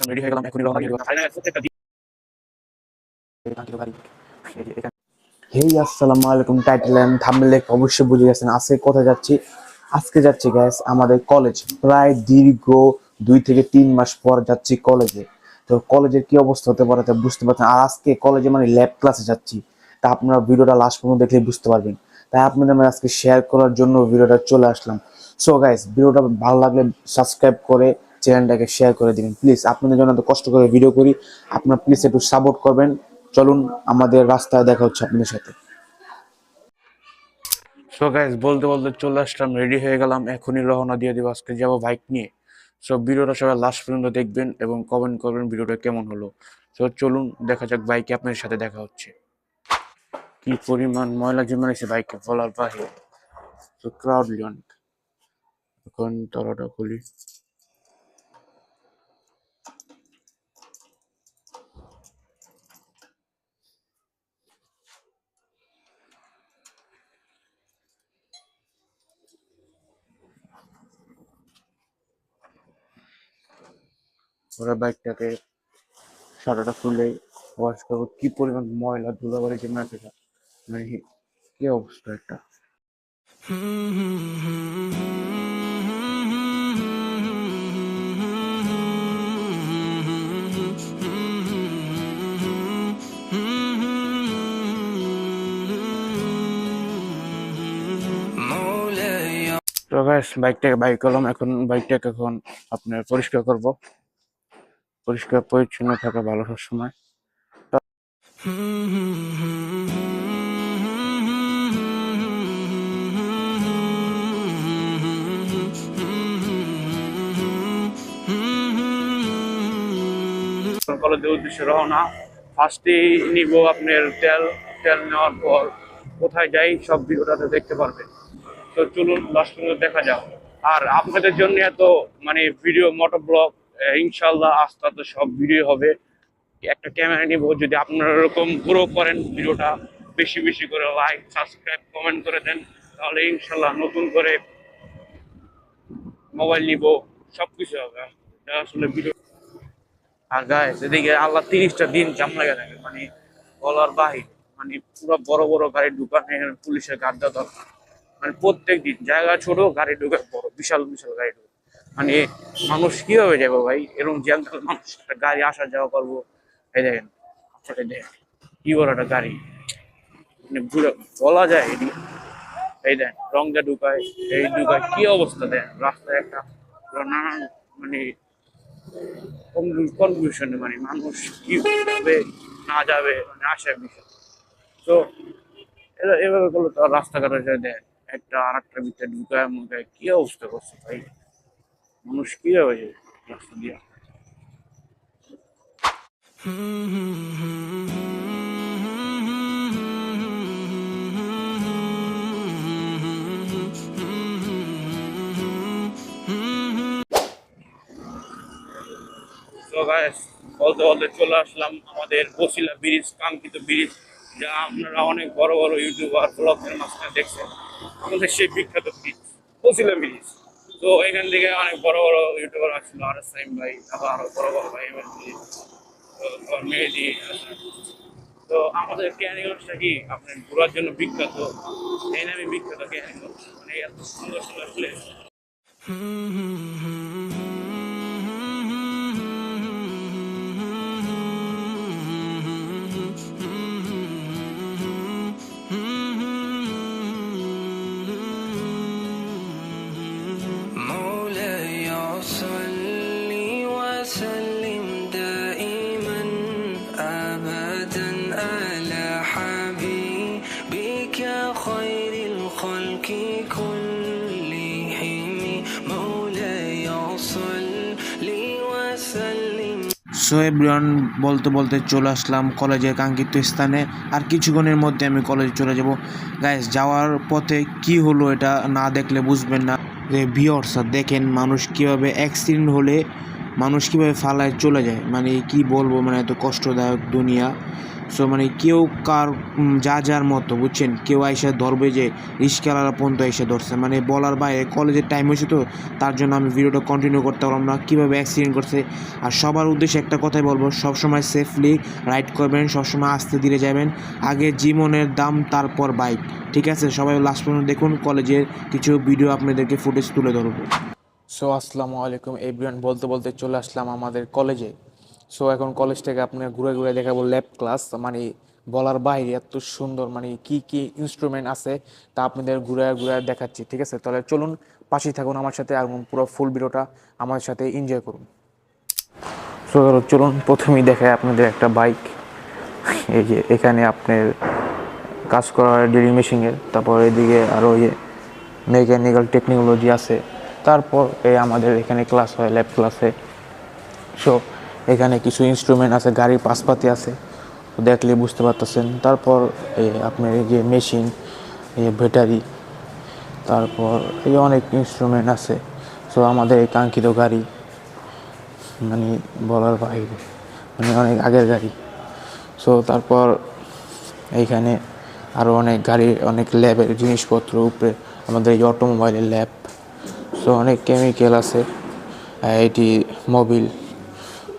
আসলাম, ready হয়ে গেলাম, এখনই রওনা দিয়ে দেব। হেই আসসালামু আলাইকুম। টাইটেল এন্ড থাম্বনেলে অবশ্যই বুঝে গেছেন আজকে কোথায় যাচ্ছি। আজকে যাচ্ছি গ্যাস আমাদের কলেজ, প্রায় দীর্ঘ 2 থেকে 3 মাস পর যাচ্ছি কলেজে। তো কলেজের কি অবস্থা হতে পারে তা বুঝতে পারছেন। আর আজকে কলেজে মানে ল্যাব ক্লাসে যাচ্ছি, তা আপনারা ভিডিওটা লাস্ট পর্যন্ত দেখলে বুঝতে পারবেন। তাই আপনাদের আমি আজকে শেয়ার করার জন্য ভিডিওটা চলে আসলাম। সো গাইস, ভিডিওটা ভালো লাগলে সাবস্ক্রাইব করে চ্যানেলটাকে শেয়ার করে দিবেন প্লিজ। আপনাদের জন্য এত কষ্ট করে ভিডিও করি, আপনারা প্লিজ একটু সাপোর্ট করবেন। চলুন, আমাদের রাস্তায় দেখা হচ্ছে আপনাদের সাথে। সো গাইস, বলতে বলতে চলে আসলাম, রেডি হয়ে গেলাম, এখনই রওনা দিয়ে দিব। আজকে যাবো বাইক নিয়ে। সো ভিডিওটা সবাই লাস্ট পর্যন্ত দেখবেন এবং কমেন্ট করবেন ভিডিওটা কেমন হলো। সো চলুন দেখা যাক, বাইকে আপনাদের সাথে দেখা হচ্ছে। কি পরিমাণ ময়লা জমে বাইকে বলার বাহিরে। তো ক্রাউডলি অনেক। এখন তলাটা খুলি। ওরা বাইকটাকে শাটারটা খুলে ওয়াশ করবো। কি পরিমাণ ময়লা ধুলাবালি জমে আছে, মানে কি অবস্থা একটা। তো গাইস, বাইকটাকে বাইক করলাম, এখন বাইকটাকে এখন আপনার পরিষ্কার করব। পরিষ্কার পরিচ্ছন্ন থাকা ভালো সবসময়। কলেজের উদ্দেশ্যে রওনা। ফার্স্টেই নিব আপনার তেল। তেল নেওয়ার পর কোথায় যাই সব ভিডিওটাতে দেখতে পারবেন। তো চলুন লাস্ট পর্যন্ত দেখা যাক। আর আপনাদের জন্য এত মানে ভিডিও মোটো ব্লগ, ইনশাল্লাহ আস্তে আস্তে সব ভিডিও হবে। একটা ক্যামেরা নিব, যদি আপনারা এরকম গ্রো করেন ভিডিওটা, বেশি বেশি করে লাইক সাবস্ক্রাইব কমেন্ট করে দেন, তাহলে ইনশাল্লাহ নতুন করে মোবাইল নিব, সবকিছু হবে। এটা আসলে ভিডিও। আর গাইস, এদিকে আল্লাহ 30টা দিন জাম লাগা থাকে, মানে বলার বাহির। মানে পুরো বড় বড় গাড়ি ঢুকানে পুলিশের গার্ড দেওয়া দরকার। মানে প্রত্যেক দিন জায়গা ছোট, গাড়ি ঢুকে বড়, বিশাল বিশাল গাড়ি ঢুকে। মানে মানুষ কিভাবে যাবো ভাই, এরকম জ্যাম থাকলে মানুষ একটা গাড়ি আসা যাওয়া করবো। এই দেখেন, আপনাকে দেখেন কি বড় একটা গাড়ি, মানে বলা যায় এটি। এই দেন রংটা ঢুকায়, এই ঢুকায়, কি অবস্থা দেন রাস্তায় একটা নানান মানে কনফিউশনে, মানে মানুষ কি যাবে না যাবে, মানে আসার বিষয়। তো এভাবে করলে তো রাস্তাঘাটে যায় দেন একটা আর একটা ভিতরে ঢুকায় মুখায়, কি অবস্থা করছে ভাই, মানুষ কিভাবে যাবে রাস্তা দিয়ে। তো গাইস, বলতে বলতে চলে আসলাম আমাদের বসিলা ব্রিজ, কাঙ্ক্ষিত ব্রিজ, যা আপনারা অনেক বড় বড় ইউটিউবার ব্লগের মাঝখানে দেখছেন। আমাদের সেই বিখ্যাত ব্রিজ, বসিলা ব্রিজ। তো এখান থেকে অনেক বড় বড় ইউটিউবার আসছিল, আর সাইম ভাই, তারপর আরো বড় বড় ভাই, মেহেদি। তো আমাদের ক্যানিগঞ্জটা কি আপনার ঘোরার জন্য বিখ্যাত, এই নামে বিখ্যাত ক্যানিগঞ্জ, মানে এত সুন্দর সুন্দর প্লেস। সো এভরিওয়ান, বলতে বলতে চলে আসলাম কলেজের কাঙ্ক্ষিত স্থানে। আর কিছুক্ষণের মধ্যে আমি কলেজে চলে যাব। গাইস, যাওয়ার পথে কি হলো এটা না দেখলে বুঝবেন না। ভিউয়ার্স দেখেন মানুষ কীভাবে অ্যাক্সিডেন্ট হলে মানুষ কীভাবে ফালায় চলে যায়, মানে কি বলবো, মানে এত কষ্টদায়ক দুনিয়া। সো মানে কেউ কার যার মতো বুঝছেন, কেউ আইসা ধরবে যে রিস্কাওয়ালা পর্যন্ত এসে ধরছে, মানে বলার বাইরে। কলেজের টাইম হয়েছে তো, তার জন্য আমি ভিডিওটা কন্টিনিউ করতে পারলাম না, কীভাবে অ্যাক্সিডেন্ট করছে। আর সবার উদ্দেশ্যে একটা কথাই বলবো, সবসময় সেফলি রাইড করবেন, সবসময় আস্তে ধীরে যাবেন, আগে জীবনের দাম তারপর বাইক, ঠিক আছে? সবাই লাস্ট পর্যন্ত দেখুন, কলেজের কিছু ভিডিও আপনাদেরকে ফুটেজ তুলে ধরবো। সো আসসালামু আলাইকুম এভরিওয়ান, বলতে বলতে চলে আসলাম আমাদের কলেজে। সো এখন কলেজ থেকে আপনার ঘুরে ঘুরে দেখাবো ল্যাব ক্লাস, মানে বলার বাইরে এত সুন্দর, মানে কি কি ইনস্ট্রুমেন্ট আছে তা আপনাদের ঘুরে ঘুরে দেখাচ্ছি, ঠিক আছে? তাহলে চলুন, পাশেই থাকুন আমার সাথে, এবং পুরো ফুল ভিডিওটা আমার সাথে এনজয় করুন। সো চলুন, প্রথমেই দেখায় আপনাদের একটা বাইক। এই যে এখানে আপনার কাজ করা হয় ড্রিলিং মেশিনের, তারপর এদিকে আরও মেকানিক্যাল টেকনোলজি আছে। তারপর আমাদের এখানে ক্লাস হয় ল্যাব ক্লাসে। সো এখানে কিছু ইনস্ট্রুমেন্ট আছে, গাড়ির পাশপাতি আছে, দেখলে বুঝতে পারতেছেন। তারপর আপনার এই যে মেশিন, ব্যাটারি, তারপর এই অনেক ইনস্ট্রুমেন্ট আছে। সো আমাদের এই কাঙ্ক্ষিত গাড়ি মানে বলার বাইরে, মানে অনেক আগের গাড়ি। সো তারপর এইখানে আরও অনেক গাড়ি, অনেক ল্যাবের জিনিসপত্র উপরে, আমাদের এই অটোমোবাইলের ল্যাব। সো অনেক কেমিক্যাল আছে, এটি মোবিল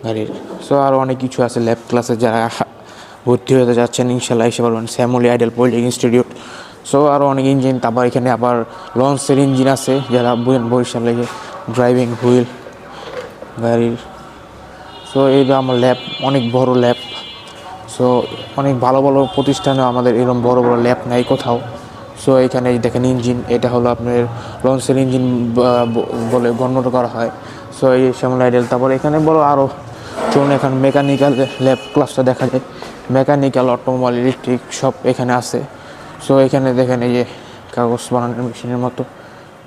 গাড়ির। সো আরও অনেক কিছু আছে ল্যাব ক্লাসে, যারা ভর্তি হতে যাচ্ছেন ইনশাল্লাহ এসে পারবেন, Shyamoli ideal polytechnic institute. So আরও অনেক ইঞ্জিন, তারপর এখানে আবার লঞ্চের ইঞ্জিন আছে, যারা বরিশাল লেগে ড্রাইভিং হুইল গাড়ির। সো এই আমার ল্যাব, অনেক বড় ল্যাব। সো অনেক ভালো ভালো প্রতিষ্ঠানে আমাদের এরকম বড় বড় ল্যাব নাই কোথাও। সো এখানে দেখেন ইঞ্জিন, এটা হলো আপনার লঞ্চের ইঞ্জিন বলে গণ্য করা হয়। সো এই শ্যামলী আইডিয়াল। তারপর এখানে বড় আরও চলুন, এখন মেকানিক্যাল ল্যাব ক্লাসটা দেখা যায়। মেকানিক্যাল, অটোমোবাইল, ইলেকট্রিক সব এখানে আছে। সো এখানে দেখেন এই যে কাগজ বানানোর মেশিনের মতো।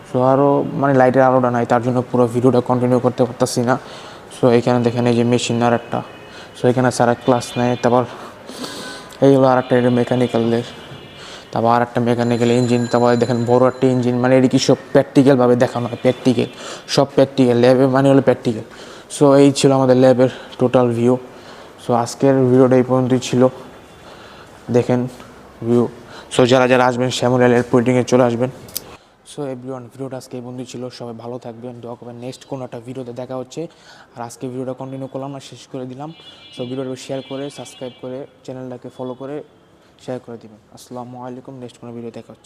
সো আরও মানে লাইটের আলোটা নাই, তার জন্য পুরো ভিডিওটা কন্টিনিউ করতে পারতেছি না। সো এখানে দেখেন এই যে মেশিন আর একটা। সো এখানে স্যার ক্লাস নেয়। তারপর এইগুলো আর একটা মেকানিক্যালের, তারপর আর একটা মেকানিক্যাল ইঞ্জিন। তারপরে দেখেন বড় একটা ইঞ্জিন, মানে এটি কি সব প্র্যাকটিক্যালভাবে দেখানো হয়, প্র্যাকটিক্যাল, সব প্র্যাকটিক্যাল, ল্যাবে মানে হলো প্র্যাকটিক্যাল। সো এই ছিল আমাদের ল্যাবের টোটাল ভিউ। সো আজকের ভিডিওটা এই পর্যন্তই ছিল, দেখেন ভিউ। সো যারা যারা আসবেন শ্যামলী আইডিয়াল পলিটেকনিকে চলে আসবেন। সো এভরিওয়ান, ভিডিওটা আজকে এই বন্ধু ছিল, সবাই ভালো থাকবেন, দোয়া করবেন। নেক্সট কোনো একটা ভিডিওতে দেখা হচ্ছে। আর আজকে ভিডিওটা কন্টিনিউ করলাম না, শেষ করে দিলাম। সো ভিডিওটা শেয়ার করে, সাবস্ক্রাইব করে, চ্যানেলটাকে ফলো করে শেয়ার করে দিবেন। আসসালামু আলাইকুম, নেক্সট কোনো ভিডিও দেখা হচ্ছে।